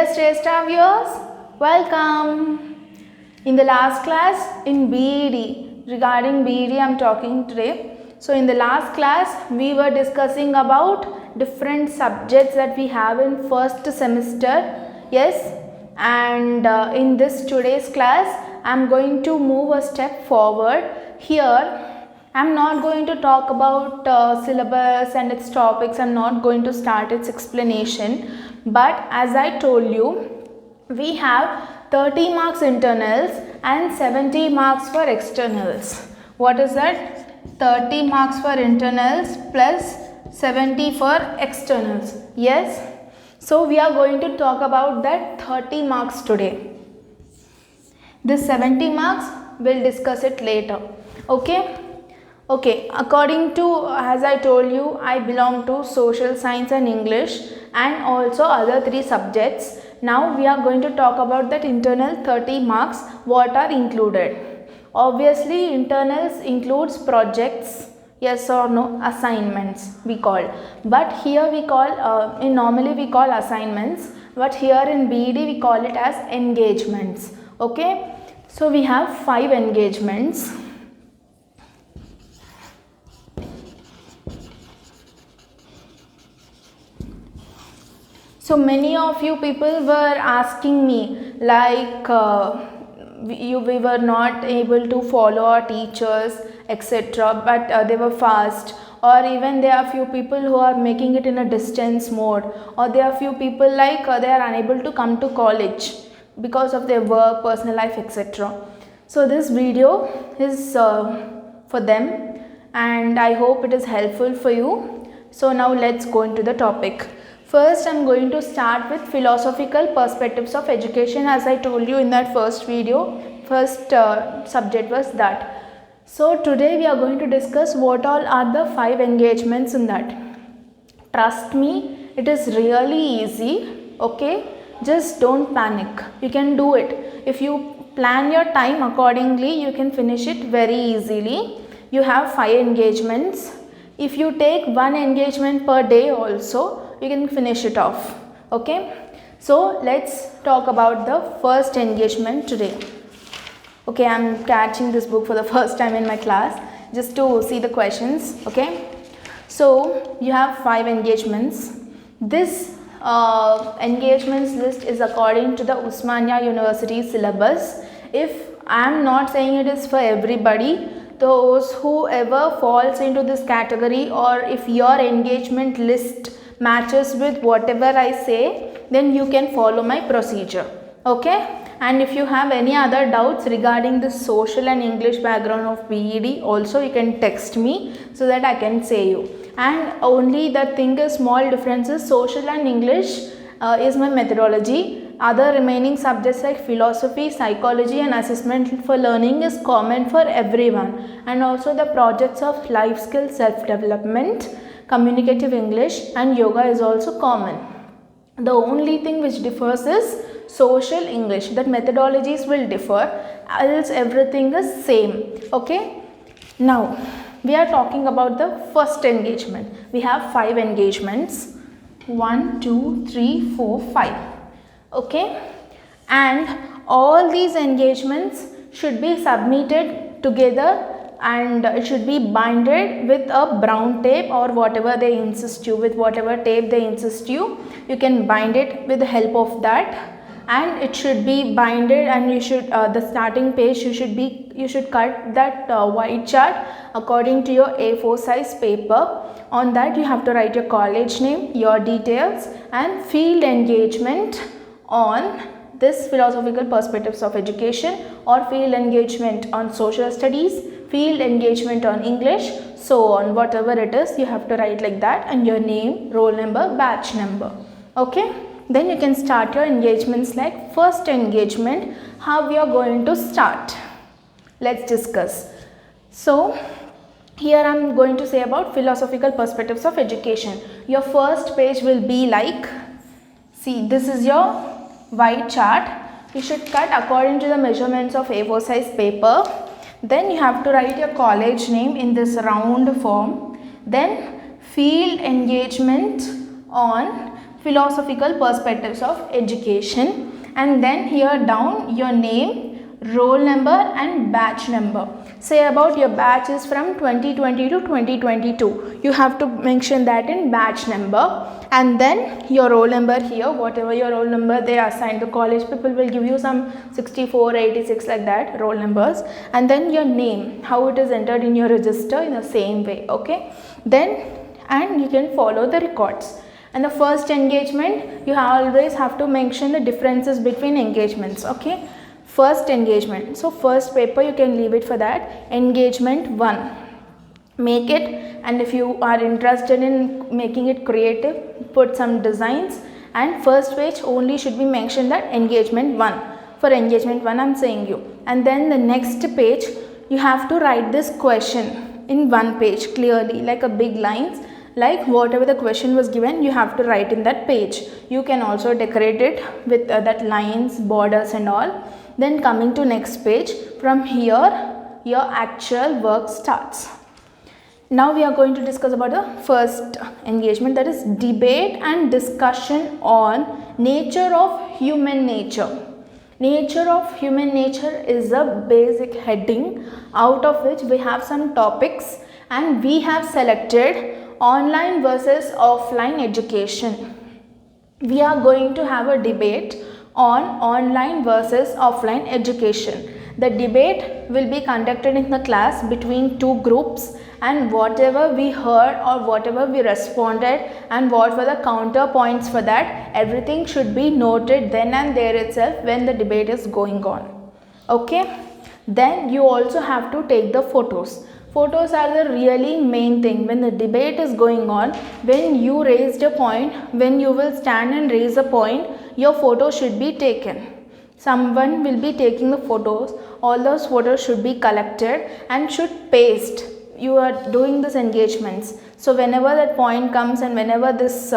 Dear Shrestha viewers, welcome. In the last class in BED, regarding BED I am talking today. So in the last class we were discussing about different subjects that we have in first semester. Yes, and in this today's class I am going to move a step forward. Here I am not going to talk about syllabus and its topics. I am not going to start its explanation. But as I told you, we have 30 marks internals and 70 marks for externals. What is that? 30 marks for internals plus 70 for externals. Yes. So we are going to talk about that 30 marks today. This 70 marks, we'll discuss it later. Okay, according to, as I told you, I belong to social science and English and also other 3 subjects. Now we are going to talk about that internal 30 marks, what are included. Obviously, internals includes projects, yes or no, assignments we call. But here we call, normally we call assignments, but here in BED we call it as engagements. Okay, so we have 5 engagements. So many of you people were asking me like we were not able to follow our teachers etc, but they were fast, or even there are few people who are making it in a distance mode, or there are few people like they are unable to come to college because of their work, personal life etc. So this video is for them and I hope it is helpful for you. So now let's go into the topic. First, I am going to start with philosophical perspectives of education. As I told you in that first video, first subject was that. So today we are going to discuss what all are the 5 engagements in that. Trust me, it is really easy, okay? Just don't panic. You can do it. If you plan your time accordingly, you can finish it very easily. You have 5 engagements. If you take 1 engagement per day also, you can finish it off. Okay, so let's talk about the first engagement today. Okay, I am catching this book for the first time in my class just to see the questions. Okay, so you have 5 engagements. This engagements list is according to the Osmania University syllabus. If I am not saying it is for everybody, those whoever falls into this category, or if your engagement list matches with whatever I say, then you can follow my procedure. Okay, and if you have any other doubts regarding the social and English background of BED, also you can text me so that I can say you. And only the thing is, small differences, social and English is my methodology. Other remaining subjects like philosophy, psychology and assessment for learning is common for everyone. And also the projects of life skills, self-development, communicative English and yoga is also common. The only thing which differs is social English, that methodologies will differ, else everything is same. Okay, now we are talking about the first engagement. We have 5 engagements, 1, 2, 3, 4, 5. Okay, and all these engagements should be submitted together and it should be binded with a brown tape or whatever they insist you, with whatever tape they insist you, you can bind it with the help of that. And it should be binded, and you should the starting page you should cut that white chart according to your A4 size paper. On that you have to write your college name, your details and field engagement on this philosophical perspectives of education, or field engagement on social studies, field engagement on English, so on, whatever it is you have to write like that, and your name, roll number, batch number. Okay, then you can start your engagements. Like first engagement, how we are going to start, let's discuss. So here I am going to say about philosophical perspectives of education. Your first page will be like, see, this is your white chart. You should cut according to the measurements of A4 size paper. Then you have to write your college name in this round form. Then field engagement on philosophical perspectives of education, and then here down your name, roll number and batch number. Say about your batch is from 2020 to 2022, you have to mention that in batch number, and then your roll number here, whatever your roll number they assign. The college people will give you some 64, 86 like that roll numbers, and then your name, how it is entered in your register in the same way. Okay, then and you can follow the records. And the first engagement, you always have to mention the differences between engagements. Okay, first engagement, so first paper you can leave it for that. Engagement 1, make it, and if you are interested in making it creative, put some designs, and first page only should be mentioned that engagement 1. For engagement 1 I am saying you, and then the next page you have to write this question in one page clearly, like a big lines, like whatever the question was given you have to write in that page. You can also decorate it with that lines, borders and all. Then coming to next page, from here your actual work starts. Now we are going to discuss about the first engagement, that is debate and discussion on nature of human nature. Nature of human nature is a basic heading, out of which we have some topics, and we have selected online versus offline education. We are going to have a debate on online versus offline education. The debate will be conducted in the class between two groups, and whatever we heard or whatever we responded and what were the counterpoints for that, everything should be noted then and there itself when the debate is going on. Okay, then you also have to take the photos. Photos are the really main thing when the debate is going on. When you raised a point, when you will stand and raise a point, your photo should be taken. Someone will be taking the photos. All those photos should be collected and should paste. You are doing this engagements. So whenever that point comes and whenever this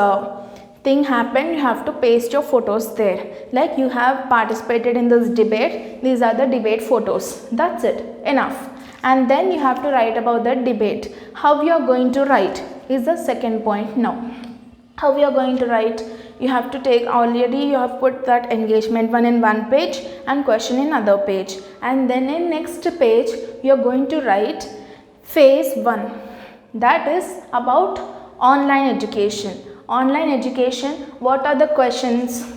thing happened, you have to paste your photos there. Like you have participated in this debate. These are the debate photos. That's it. Enough. And then you have to write about that debate. How you are going to write is the second point now. How we are going to write? You have to take, already you have put that engagement 1 in one page and question in other page. And then in next page, you are going to write phase 1. That is about online education. Online education, what are the questions?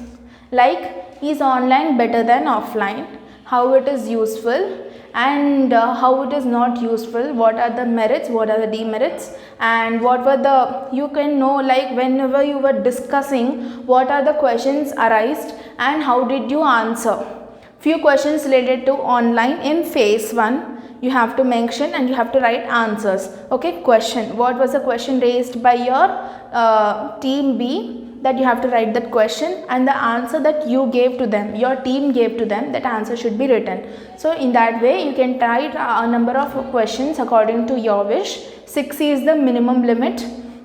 Like, is online better than offline? How it is useful? And how it is not useful, what are the merits, what are the demerits, and what were the, you can know like whenever you were discussing what are the questions arised and how did you answer. Few questions related to online in phase 1 you have to mention and you have to write answers. Okay, question, what was the question raised by your team B, that you have to write that question, and the answer that you gave to them, your team gave to them, that answer should be written. So in that way you can write a number of questions according to your wish. 6 is the minimum limit,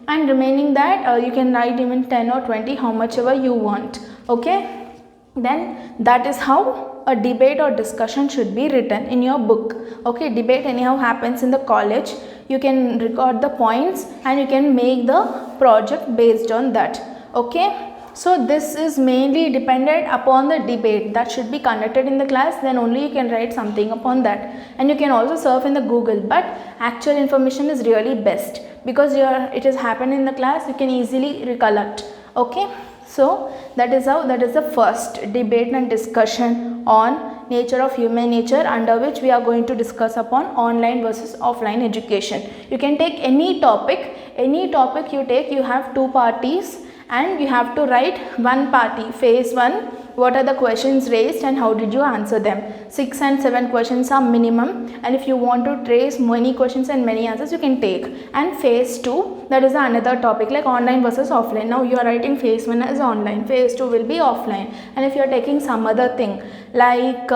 and remaining that you can write even 10 or 20, how much ever you want. Okay, then that is how a debate or discussion should be written in your book. Okay, debate anyhow happens in the college. You can record the points and you can make the project based on that. Okay, so this is mainly dependent upon the debate that should be conducted in the class, then only you can write something upon that. And you can also surf in the Google, but actual information is really best because it has happened in the class, you can easily recollect. Okay, so that is how, that is the first debate and discussion on nature of human nature, under which we are going to discuss upon online versus offline education. You can take any topic you take, you have two parties and you have to write one party. Phase 1, what are the questions raised and how did you answer them. 6 and 7 questions are minimum, and if you want to raise many questions and many answers you can take. And phase 2, that is another topic like online versus offline. Now you are writing phase 1 as online, phase 2 will be offline. And if you are taking some other thing like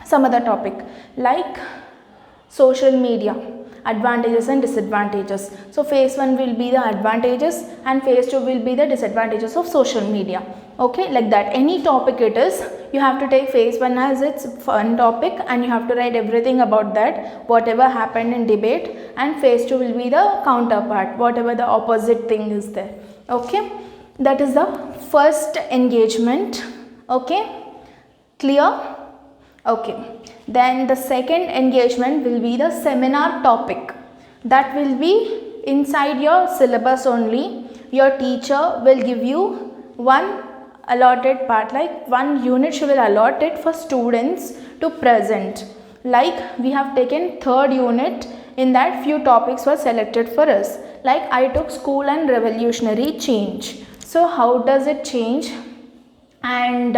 some other topic like social media, advantages and disadvantages. So phase 1 will be the advantages and phase 2 will be the disadvantages of social media. Okay, like that. Any topic it is, you have to take phase 1 as its fun topic and you have to write everything about that, whatever happened in debate, and phase 2 will be the counterpart, whatever the opposite thing is there. Okay, that is the first engagement. Okay, clear? Okay, then the second engagement will be the seminar topic. That will be inside your syllabus only. Your teacher will give you one allotted part, like one unit she will allot it for students to present. Like we have taken third unit, in that few topics were selected for us. Like I took school and revolutionary change. So how does it change? And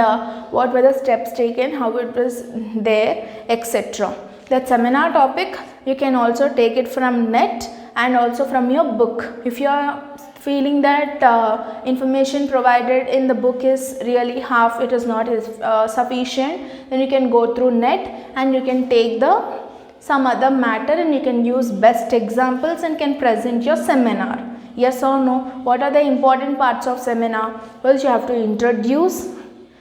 what were the steps taken, how it was there, etc. That seminar topic you can also take it from net and also from your book. If you are feeling that information provided in the book is really half, it is not sufficient, then you can go through net and you can take the some other matter and you can use best examples and can present your seminar. Yes or no? What are the important parts of seminar? Well, you have to introduce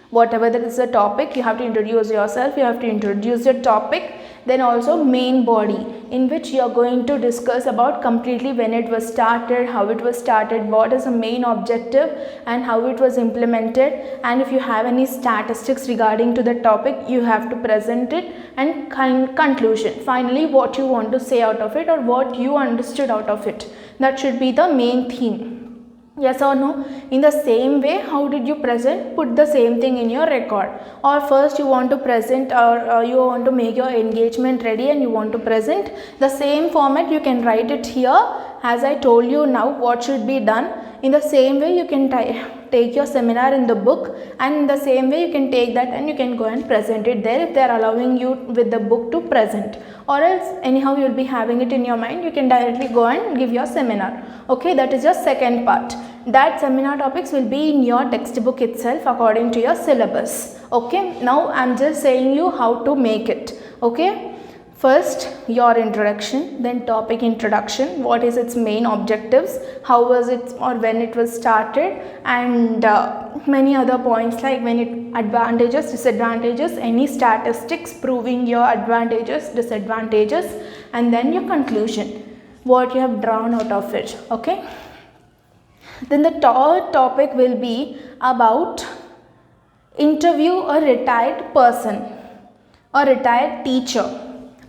whatever that is the topic, you have to introduce yourself, you have to introduce your topic, then also main body in which you are going to discuss about completely when it was started, how it was started, what is the main objective and how it was implemented, and if you have any statistics regarding to the topic you have to present it, and conclusion, finally what you want to say out of it or what you understood out of it. That should be the main theme. Yes or no? In the same way, how did you present? Put the same thing in your record. Or first you want to present or you want to make your engagement ready and you want to present. The same format you can write it here as I told you now what should be done. In the same way you can take your seminar in the book, and in the same way you can take that and you can go and present it there if they are allowing you with the book to present. Or else anyhow you will be having it in your mind, you can directly go and give your seminar. Okay, that is your second part. That seminar topics will be in your textbook itself according to your syllabus. Okay, now I am just saying you how to make it. Okay, first your introduction, then topic introduction, what is its main objectives, how was it or when it was started, and many other points like when it advantages, disadvantages, any statistics proving your advantages, disadvantages, and then your conclusion, what you have drawn out of it. Okay, then the third topic will be about interview a retired person or retired teacher.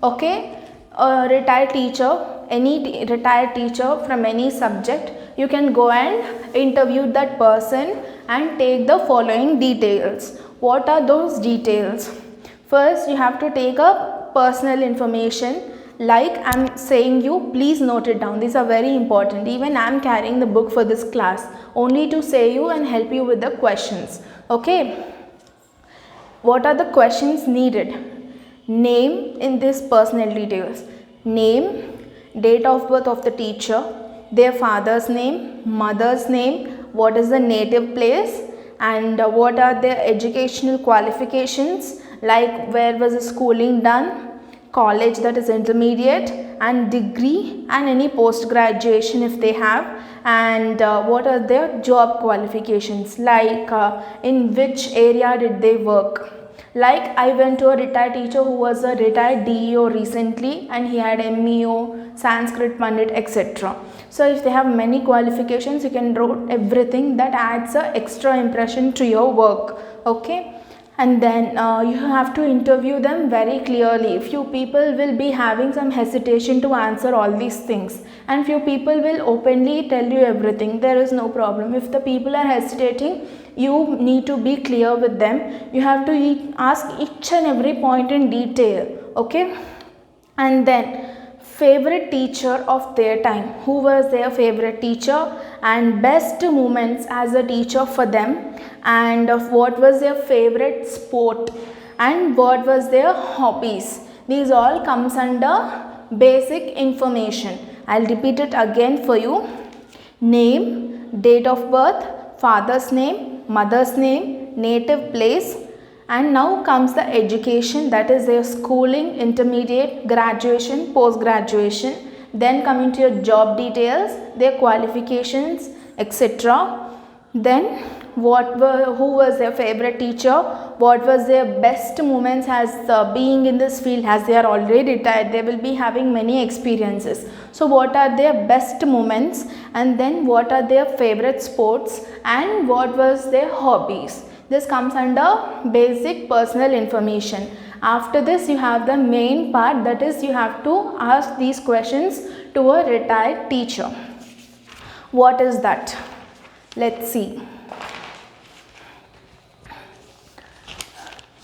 Okay, a retired teacher, any retired teacher from any subject, you can go and interview that person and take the following details. What are those details? First, you have to take a personal information. Like I am saying you, please note it down. These are very important. Even I am carrying the book for this class only to say you and help you with the questions. Okay, what are the questions needed? Name in this personal details. Name, date of birth of the teacher, their father's name, mother's name, what is the native place, and what are their educational qualifications, like where was the schooling done, college, that is intermediate, and degree, and any post graduation if they have, and what are their job qualifications, like in which area did they work. Like I went to a retired teacher who was a retired DEO recently and he had MEO, Sanskrit Pandit, etc. So if they have many qualifications, you can write everything that adds a extra impression to your work. Okay, and then you have to interview them very clearly. Few people will be having some hesitation to answer all these things, and few people will openly tell you everything. There is no problem. If the people are hesitating, you need to be clear with them. You have to ask each and every point in detail. Okay, and then favorite teacher of their time, who was their favorite teacher, and best moments as a teacher for them, and of what was their favorite sport, and what was their hobbies. These all comes under basic information. I'll repeat it again for you. Name, date of birth, father's name, mother's name, native place, and now comes the education, that is their schooling, intermediate, graduation, post graduation, Then coming to your job details, their qualifications, etc. Then who was their favorite teacher, what was their best moments as being in this field, as they are already retired, they will be having many experiences. So what are their best moments, and then what are their favorite sports, and what was their hobbies. This comes under basic personal information. After this you have the main part, that is you have to ask these questions to a retired teacher. What is that? Let's see.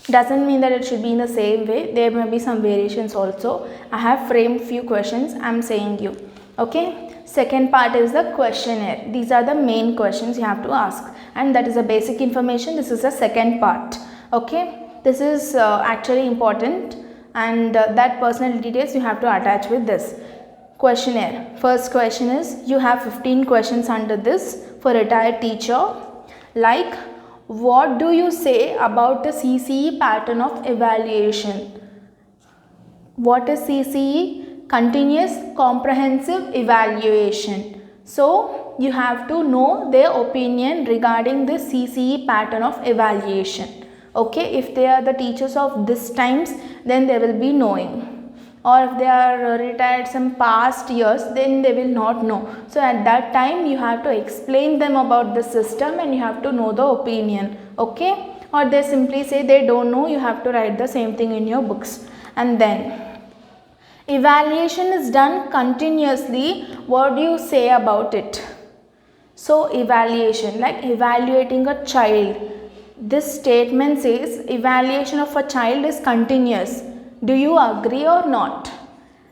Doesn't mean that it should be in the same way, there may be some variations also. I have framed few questions I am saying you. Okay. Second part is the questionnaire. These are the main questions you have to ask, and that is the basic information. This is the second part. Okay. This is actually important, and that personal details you have to attach with this questionnaire. First question is, you have 15 questions under this for retired teacher, like what do you say about the CCE pattern of evaluation? What is CCE? Continuous Comprehensive Evaluation. So you have to know their opinion regarding the CCE pattern of evaluation. Okay, if they are the teachers of this times, then they will be knowing, or if they are retired some past years, then they will not know. So at that time you have to explain them about the system, and you have to know the opinion. Okay, or they simply say they don't know, you have to write the same thing in your books. And then evaluation is done continuously. What do you say about it? So evaluation, like evaluating a child, this statement says evaluation of a child is continuous. Do you agree or not?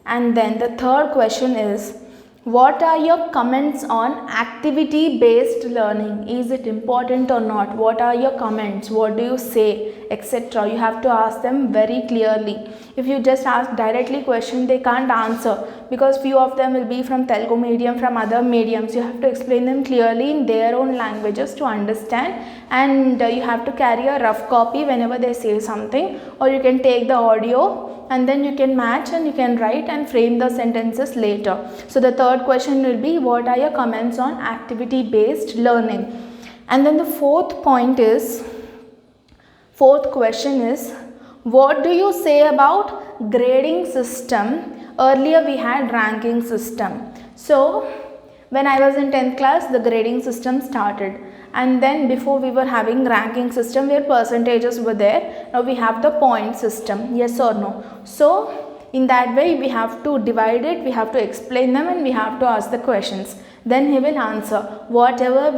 And then the third question is, what are your comments on activity based learning? Is it important or not? What are your comments? What do you say, etc. You have to ask them very clearly. If you just ask directly question, they can't answer, because few of them will be from Telugu medium, from other mediums. You have to explain them clearly in their own languages to understand, and you have to carry a rough copy whenever they say something, or you can take the audio and then you can match and you can write and frame the sentences later. So the third question will be, what are your comments on activity based learning? And then the fourth question is, what do you say about grading system? Earlier we had ranking system. So when I was in 10th class, the grading system started, and then before we were having ranking system where percentages were there. Now we have the point system, yes or no. So in that way we have to divide it, we have to explain them, and we have to ask the questions. Then he will answer. Whatever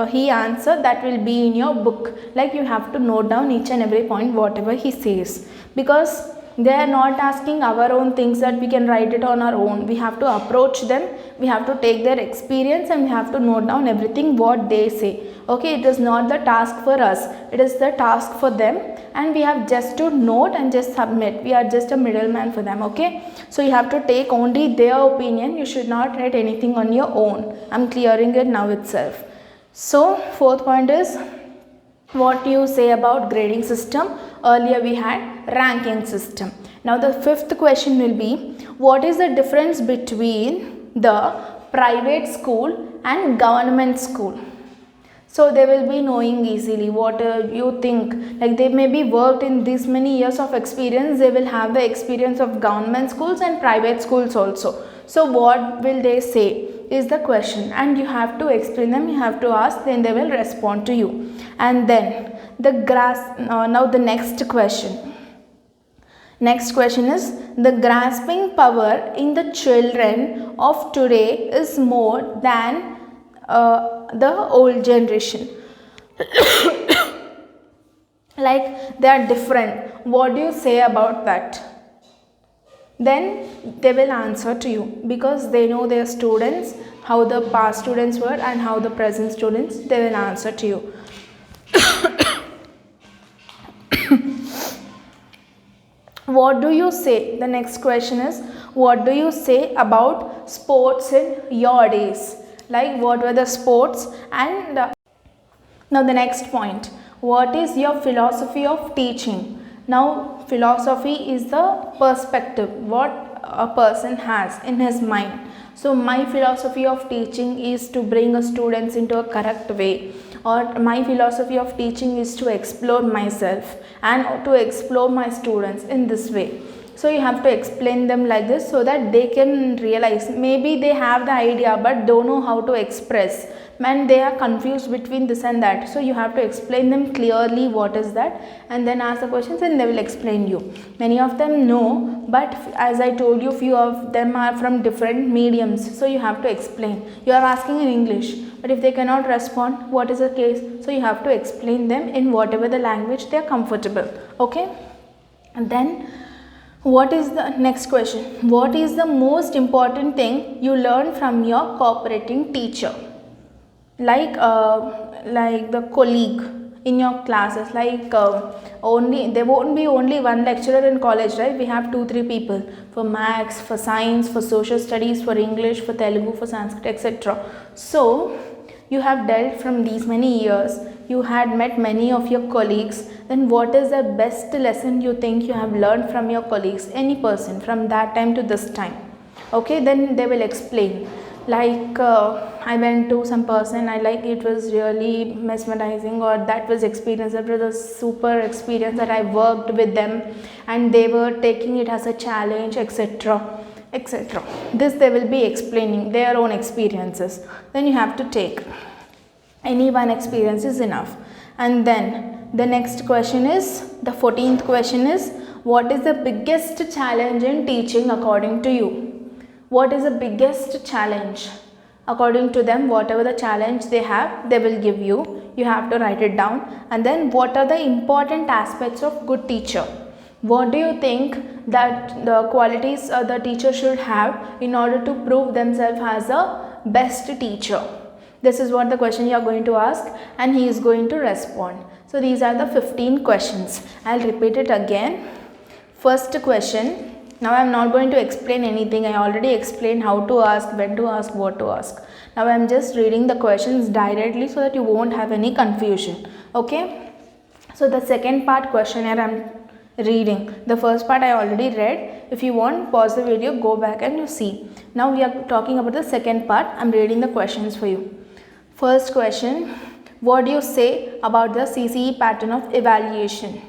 he answer, that will be in your book. Like you have to note down each and every point whatever he says, because they are not asking our own things that we can write it on our own. We have to approach them, we have to take their experience, and we have to note down everything what they say. Okay, it is not the task for us, it is the task for them, and we have just to note and just submit. We are just a middleman for them. Okay, so you have to take only their opinion, you should not write anything on your own. I am clearing it now itself. So fourth point is, what you say about grading system. Earlier we had ranking system. Now the fifth question will be, what is the difference between the private school and government school? So they will be knowing easily what you think, like they may be worked in this many years of experience, they will have the experience of government schools and private schools also. So what will they say is the question, and you have to explain them, you have to ask, then they will respond to you. And then now the next question. Next question is, the grasping power in the children of today is more than the old generation. Like they are different. What do you say about that? Then they will answer to you, because they know their students, how the past students were and how the present students, they will answer to you. What do you say? The next question is, what do you say about sports in your days? Like what were the sports? And now the next point, what is your philosophy of teaching? Now philosophy is the perspective, what a person has in his mind. So my philosophy of teaching is to bring a students into a correct way, or my philosophy of teaching is to explore myself and to explore my students in this way. So you have to explain them like this so that they can realize. Maybe they have the idea but don't know how to express, and they are confused between this and that. So you have to explain them clearly what is that, and then ask the questions and they will explain you. Many of them know, but as I told you, few of them are from different mediums, so you have to explain. You are asking in English, but if they cannot respond, what is the case? So you have to explain them in whatever the language they are comfortable. Okay, and then what is the next question? What is the most important thing you learn from your cooperating teacher? Like the colleague in your classes, like only there won't be only one lecturer in college, right? We have 2-3 people for maths, for science, for social studies, for English, for Telugu, for Sanskrit, etc. So you have dealt from these many years, you had met many of your colleagues. Then what is the best lesson you think you have learned from your colleagues, any person from that time to this time? Okay, then they will explain. Like I went to some person, I like it was really mesmerizing, or that was experience, that was a super experience, that I worked with them and they were taking it as a challenge, etc, etc. This they will be explaining their own experiences. Then you have to take any one experience is enough. And then the next question is, the 14th question is, what is the biggest challenge in teaching according to you? What is the biggest challenge? According to them, whatever the challenge they have, they will give you. You have to write it down. And then what are the important aspects of good teacher? What do you think that the qualities the teacher should have in order to prove themselves as a best teacher? This is what the question you are going to ask, and he is going to respond. So these are the 15 questions. I'll repeat it again. First question. Now I am not going to explain anything. I already explained how to ask, when to ask, what to ask. Now I am just reading the questions directly so that you won't have any confusion. Okay. So the second part questionnaire I am reading. The first part I already read. If you want, pause the video, go back and you see. Now we are talking about the second part. I am reading the questions for you. First question. What do you say about the CCE pattern of evaluation?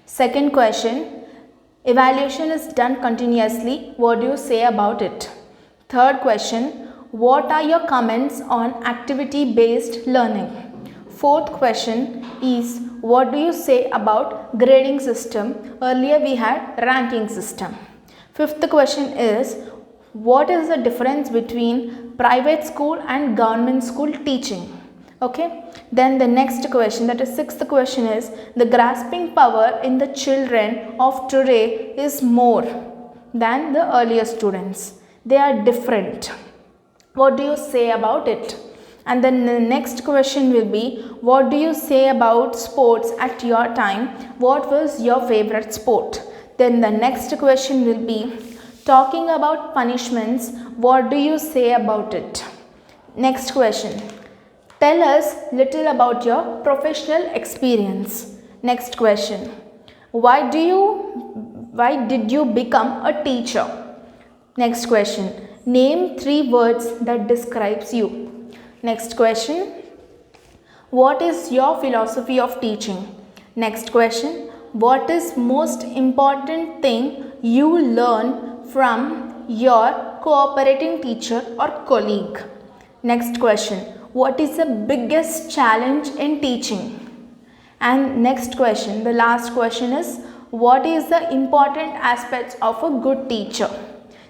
Second question. Evaluation is done continuously. What do you say about it? Third question. What are your comments on activity-based learning? Fourth question is, what do you say about grading system? Earlier we had ranking system. Fifth question is, what is the difference between private school and government school teaching? Okay. Then the next question, that is sixth question, is the grasping power in the children of today is more than the earlier students. They are different. What do you say about it? And then the next question will be, what do you say about sports at your time? What was your favorite sport? Then the next question will be, talking about punishments, what do you say about it? Next question. Tell us little about your professional experience. Next question. Why did you become a teacher? Next question. Name 3 words that describes you. Next question. What is your philosophy of teaching? Next question. What is most important thing you learn from your cooperating teacher or colleague? Next question. What is the biggest challenge in teaching? And next question, the last question is, what is the important aspects of a good teacher?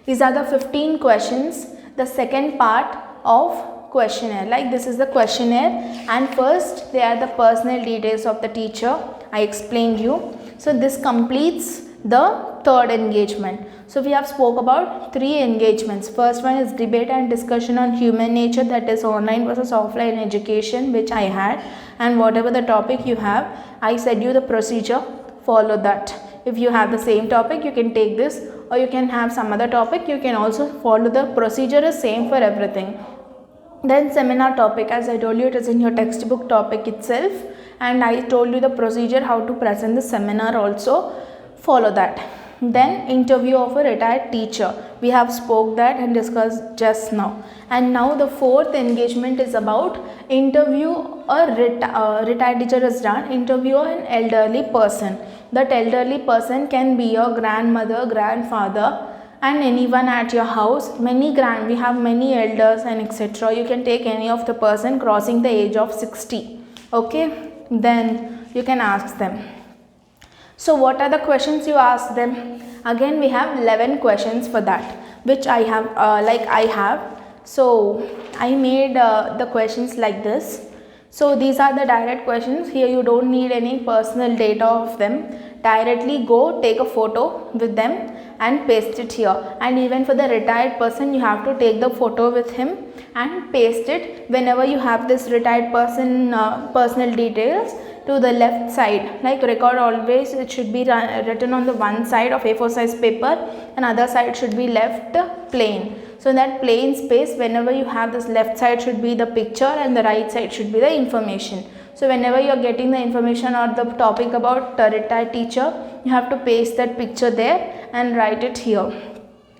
These are the 15 questions, the second part of questionnaire. Like this is the questionnaire, and first they are the personal details of the teacher. I explained you. So this completes the third engagement. So we have spoke about 3 engagements. First one is debate and discussion on human nature, that is online versus offline education, which I had, and whatever the topic you have, I said you the procedure, follow that. If you have the same topic, you can take this, or you can have some other topic, you can also follow the procedure is same for everything. Then seminar topic, as I told you, it is in your textbook topic itself, and I told you the procedure how to present the seminar also, follow that. Then interview of a retired teacher. We have spoke that and discussed just now. And now the fourth engagement is about interview a retired teacher is done. Interview an elderly person. That elderly person can be your grandmother, grandfather, and anyone at your house. We have many elders and etc. You can take any of the person crossing the age of 60. Okay, then you can ask them. So what are the questions you ask them? Again, we have 11 questions for that, which I have. So I made the questions like this. So these are the direct questions. Here you don't need any personal data of them. Directly go take a photo with them and paste it here. And even for the retired person, you have to take the photo with him and paste it. Whenever you have this retired person personal details, to the left side, like record always, it should be written on the one side of A4 size paper and other side should be left plain. So in that plain space, whenever you have this left side should be the picture and the right side should be the information. So whenever you are getting the information or the topic about retired teacher, you have to paste that picture there and write it here.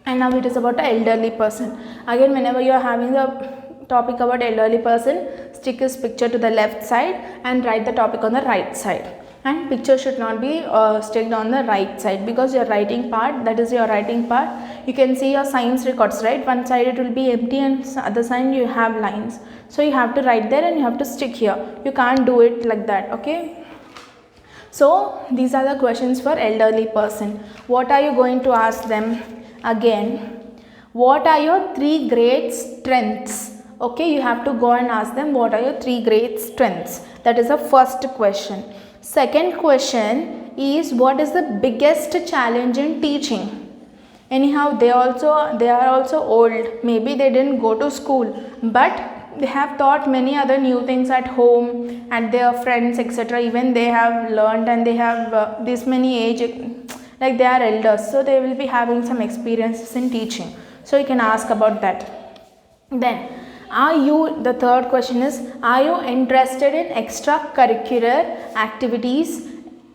And now it is about an elderly person. Again, whenever you are having the topic about elderly person, stick his picture to the left side and write the topic on the right side. And picture should not be sticked on the right side, because your writing part, that is your writing part, you can see your science records, right? One side it will be empty and other side you have lines. So you have to write there and you have to stick here. You can't do it like that, okay? So these are the questions for elderly person. What are you going to ask them? Again, what are your 3 great strengths? Okay, you have to go and ask them what are your 3 great strengths. That is the first question. Second question is, what is the biggest challenge in teaching? Anyhow, they are also old. Maybe they didn't go to school, but they have taught many other new things at home and their friends, etc. Even they have learned and they have this many age, like they are elders. So they will be having some experiences in teaching. So you can ask about that. Then, the third question is, are you interested in extracurricular activities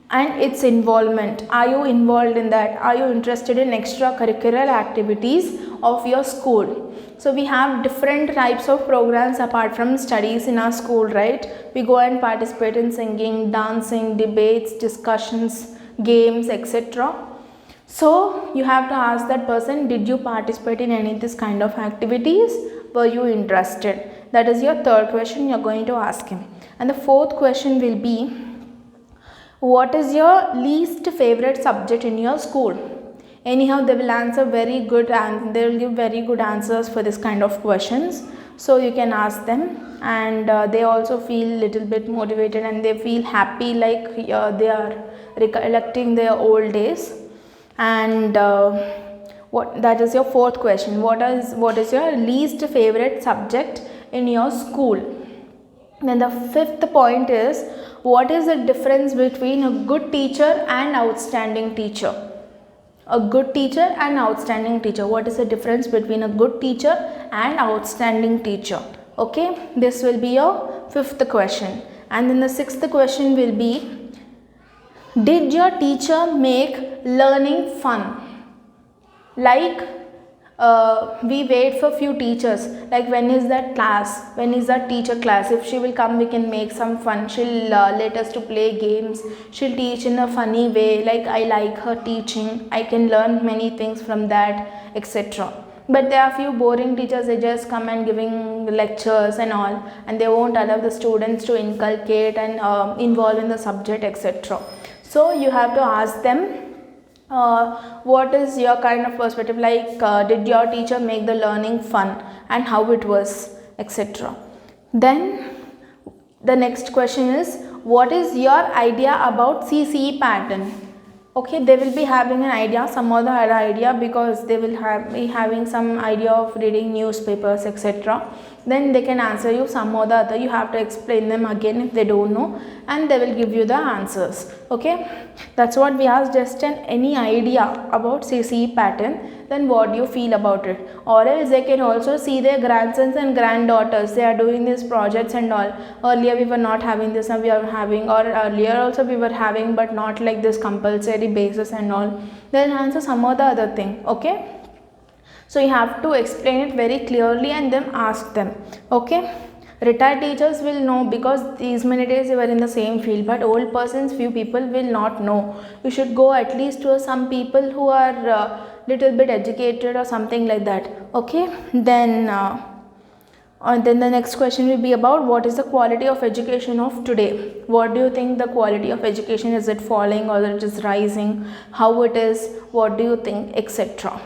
and its involvement? Are you involved in that? Are you interested in extracurricular activities of your school? So we have different types of programs apart from studies in our school, right? We go and participate in singing, dancing, debates, discussions, games, etc. So you have to ask that person, did you participate in any of this kind of activities? Were you interested? That is your third question you are going to ask him. And the fourth question will be, what is your least favorite subject in your school? Anyhow, they will answer very good and they will give very good answers for this kind of questions. So you can ask them, and they also feel little bit motivated and they feel happy, like they are recollecting their old days. And that is your fourth question. What is your least favorite subject in your school? Then the fifth point is, what is the difference between a good teacher and outstanding teacher? A good teacher and outstanding teacher. What is the difference between a good teacher and outstanding teacher? Okay, this will be your fifth question. And then the sixth question will be, did your teacher make learning fun? Like we wait for few teachers, like when is that class, when is that teacher class? If she will come, we can make some fun. She'll let us to play games, she'll teach in a funny way, like I like her teaching, I can learn many things from that, etc. But there are few boring teachers, they just come and giving lectures and all, and they won't allow the students to inculcate and involve in the subject, etc. So you have to ask them, what is your kind of perspective, like did your teacher make the learning fun and how it was, etc. Then the next question is, what is your idea about CCE pattern? Okay, they will be having an idea, some other idea, because they will be having some idea of reading newspapers, etc. then they can answer you some or the other. You have to explain them again if they don't know, and they will give you the answers. Okay, that's what we asked. Just any idea about CCE pattern, then what do you feel about it? Or else they can also see their grandsons and granddaughters, they are doing these projects and all. Earlier we were not having this, now we are having, or earlier also we were having, but not like this compulsory basis and all. They'll answer some or the other thing. Okay, so you have to explain it very clearly and then ask them. Okay, retired teachers will know because these many days you were in the same field, but old persons, few people will not know. You should go at least to some people who are little bit educated or something like that. Okay, then the next question will be about what is the quality of education of today. What do you think the quality of education, is it falling or it is rising, how it is, what do you think, etc.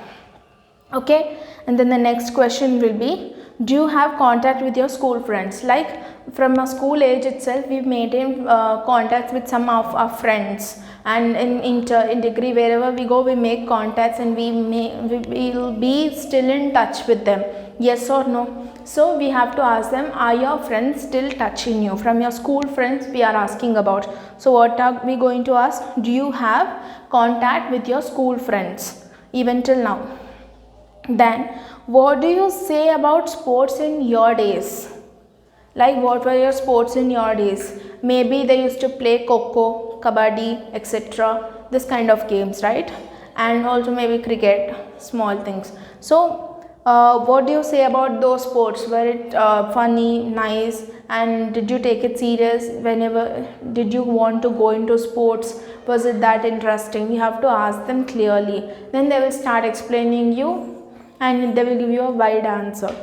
Okay, and then the next question will be, do you have contact with your school friends? Like from a school age itself, we maintain contacts with some of our friends, and in degree wherever we go we make contacts, and we will be still in touch with them, yes or no? So we have to ask them, are your friends still touching you? From your school friends we are asking about. So what are we going to ask? Do you have contact with your school friends even till now? Then what do you say about sports in your days? Like what were your sports in your days? Maybe they used to play Kho-Kho, Kabaddi, etc. This kind of games, right? And also maybe cricket, small things. So what do you say about those sports? Were it funny, nice, and did you take it serious? Whenever did you want to go into sports? Was it that interesting? You have to ask them clearly. Then they will start explaining you, and they will give you a wide answer.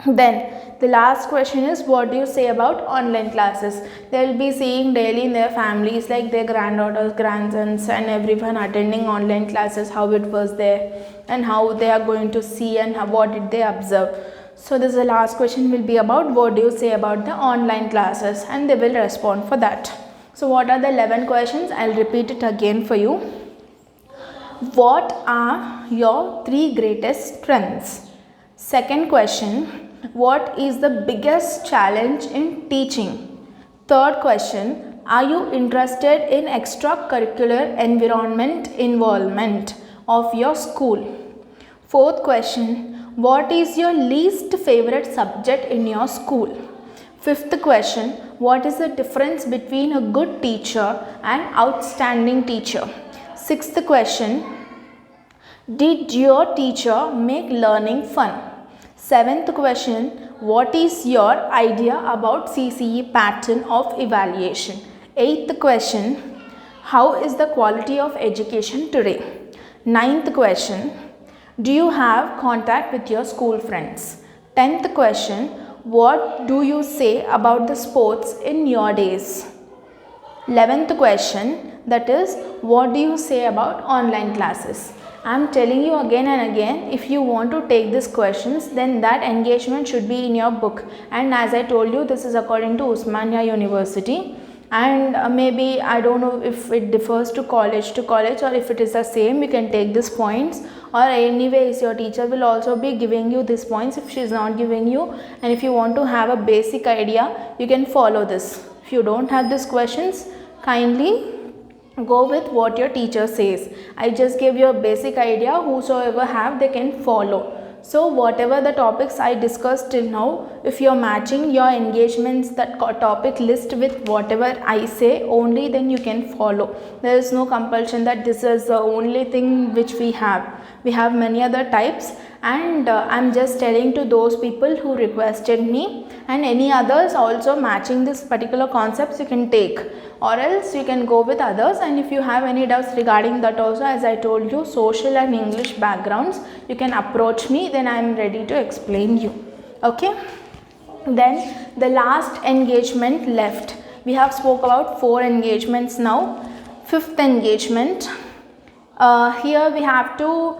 Then the last question is, what do you say about online classes? They will be seeing daily in their families, like their granddaughters, grandsons, and everyone attending online classes, how it was there and how they are going to see and what did they observe. So this is the last question will be about what do you say about the online classes, and they will respond for that. So what are the 11 questions? I'll repeat it again for you. What are your 3 greatest strengths? Second question, what is the biggest challenge in teaching? Third question, are you interested in extracurricular environment involvement of your school? Fourth question, what is your least favorite subject in your school? Fifth question, what is the difference between a good teacher and outstanding teacher? Sixth question, did your teacher make learning fun? Seventh question, what is your idea about CCE pattern of evaluation? Eighth question, how is the quality of education today? Ninth question, do you have contact with your school friends? 10th question, what do you say about the sports in your days? 11th question, that is, what do you say about online classes? I am telling you again and again, if you want to take these questions, then that engagement should be in your book. And as I told you, this is according to Osmania University, and maybe I don't know if it differs to college or if it is the same, you can take these points, or anyways your teacher will also be giving you these points if she is not giving you. And if you want to have a basic idea, you can follow this. If you don't have these questions, kindly go with what your teacher says. I just gave you a basic idea, whosoever have they can follow. So whatever the topics I discussed till now, if you are matching your engagements, that topic list with whatever I say only, then you can follow. There is no compulsion that this is the only thing which we have. We have many other types, and I am just telling to those people who requested me, and any others also matching this particular concepts you can take, or else you can go with others. And if you have any doubts regarding that also, as I told you, social and English backgrounds, you can approach me, then I am ready to explain you. Okay, then the last engagement left. We have spoke about 4 engagements now. 5th engagement, here we have to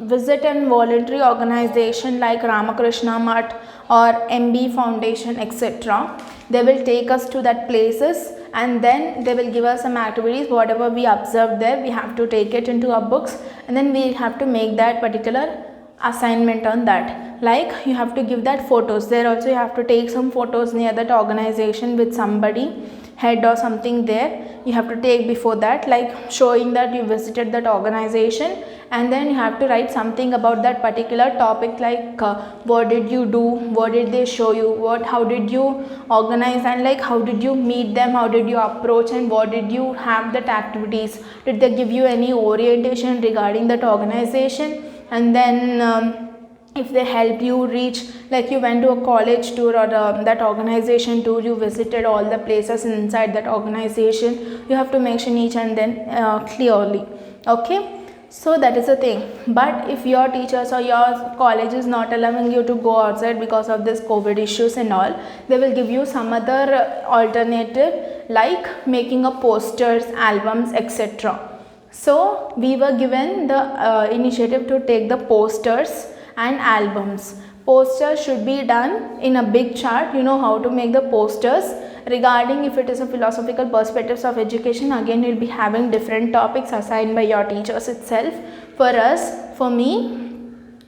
visit a voluntary organization like Ramakrishna Math or MB Foundation, etc. They will take us to that places, and then they will give us some activities. Whatever we observed there, we have to take it into our books, and then we have to make that particular assignment on that. Like you have to give that photos. There also you have to take some photos near that organization with somebody, head or something there. You have to take before that, like showing that you visited that organization, and then you have to write something about that particular topic, like what did you do, what did they show you, how did you organize, and like how did you meet them, how did you approach, and what did you have that activities, did they give you any orientation regarding that organization, and then if they help you reach, like you went to a college tour or that organization tour, you visited all the places inside that organization, you have to mention each and then clearly. Okay, so that is the thing. But if your teachers or your college is not allowing you to go outside because of this COVID issues and all, they will give you some other alternative, like making a posters, albums, etc. So we were given the initiative to take the posters and albums. Posters should be done in a big chart. You know how to make the posters. Regarding if it is a philosophical perspectives of education, again you will be having different topics assigned by your teachers itself. For us, for me,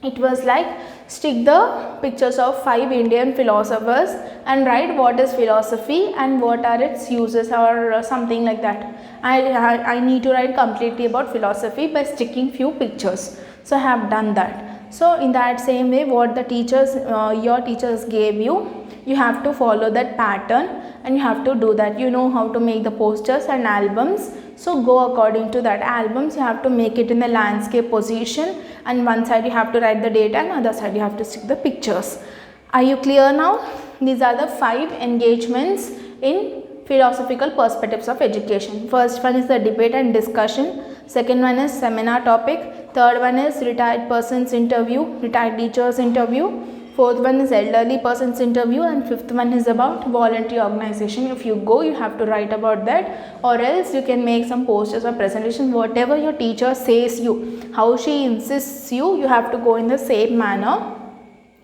it was like stick the pictures of 5 Indian philosophers and write what is philosophy and what are its uses or something like that. I need to write completely about philosophy by sticking few pictures. So I have done that. So in that same way, what the teachers, your teachers gave you, you have to follow that pattern and you have to do that. You know how to make the posters and albums. So go according to that. Albums you have to make it in the landscape position, and one side you have to write the date and other side you have to stick the pictures. Are you clear now? These are the 5 engagements in philosophical perspectives of education. First one is the debate and discussion. Second one is seminar topic. Third one is retired person's interview, retired teacher's interview. Fourth one is elderly person's interview, and fifth one is about voluntary organization. If you go, you have to write about that, or else you can make some posters or presentation. Whatever your teacher says you, how she insists you, you have to go in the same manner.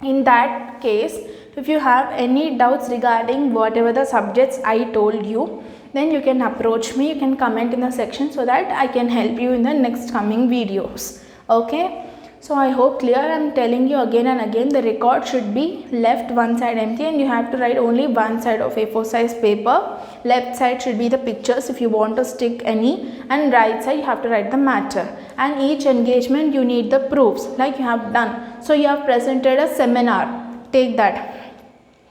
In that case, if you have any doubts regarding whatever the subjects I told you, then you can approach me, you can comment in the section so that I can help you in the next coming videos. Okay, so I hope clear. I am telling you again and again, the record should be left one side empty and you have to write only one side of A4 size paper. Left side should be the pictures if you want to stick any, and right side you have to write the matter. And each engagement you need the proofs, like you have done. So you have presented a seminar, take that.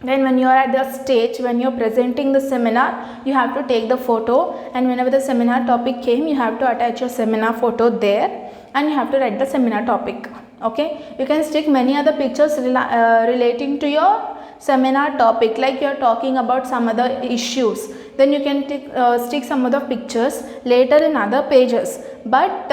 Then when you are at the stage, when you are presenting the seminar, you have to take the photo, and whenever the seminar topic came, you have to attach your seminar photo there and you have to write the seminar topic. Okay, you can stick many other pictures relating to your seminar topic, like you are talking about some other issues, then you can stick some other pictures later in other pages. But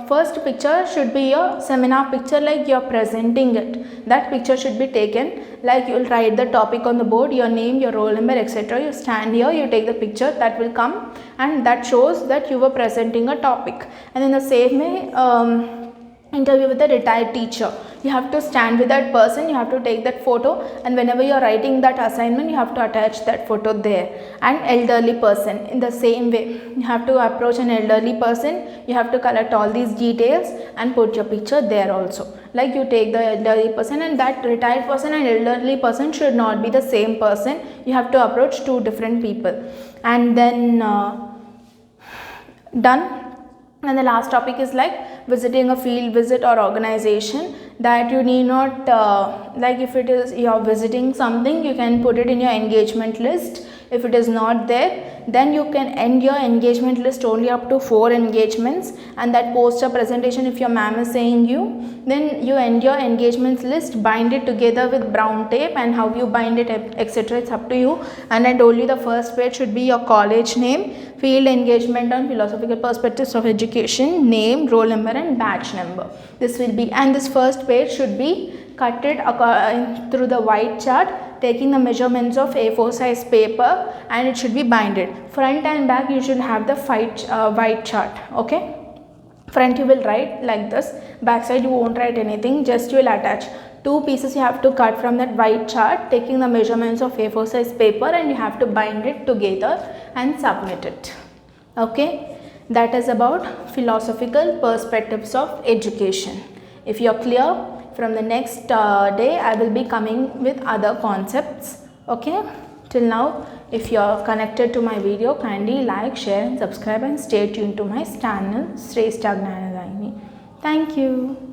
first picture should be your seminar picture, like you are presenting it. That picture should be taken, like you will write the topic on the board, your name, your roll number, etc. You stand here, you take the picture, that will come, and that shows that you were presenting a topic. And in the same way, interview with a retired teacher, you have to stand with that person, you have to take that photo, and whenever you are writing that assignment, you have to attach that photo there. And elderly person, in the same way, you have to approach an elderly person, you have to collect all these details and put your picture there also. Like you take the elderly person, and that retired person and elderly person should not be the same person, you have to approach 2 different people. And then done. And the last topic is like visiting a field visit or organization, that you need not like if it is you are visiting something, you can put it in your engagement list. If it is not there, then you can end your engagement list only up to 4 engagements, and that poster presentation, if your ma'am is saying you, then you end your engagement list, bind it together with brown tape, and how you bind it, etc. It's up to you. And I told you the first page should be your college name, field engagement on philosophical perspectives of education, name, roll number and batch number. This will be, and this first page should be cut it through the white chart, taking the measurements of A4 size paper, and it should be binded. Front and back you should have the white chart. Okay, front you will write like this, back side you won't write anything, just you will attach 2 pieces you have to cut from that white chart, taking the measurements of A4 size paper, and you have to bind it together and submit it. Okay, that is about philosophical perspectives of education. If you are clear, from the next day I will be coming with other concepts. Okay, till now, if you are connected to my video, kindly like, share and subscribe and stay tuned to my channel Shrestha Gnanadayini. Thank you.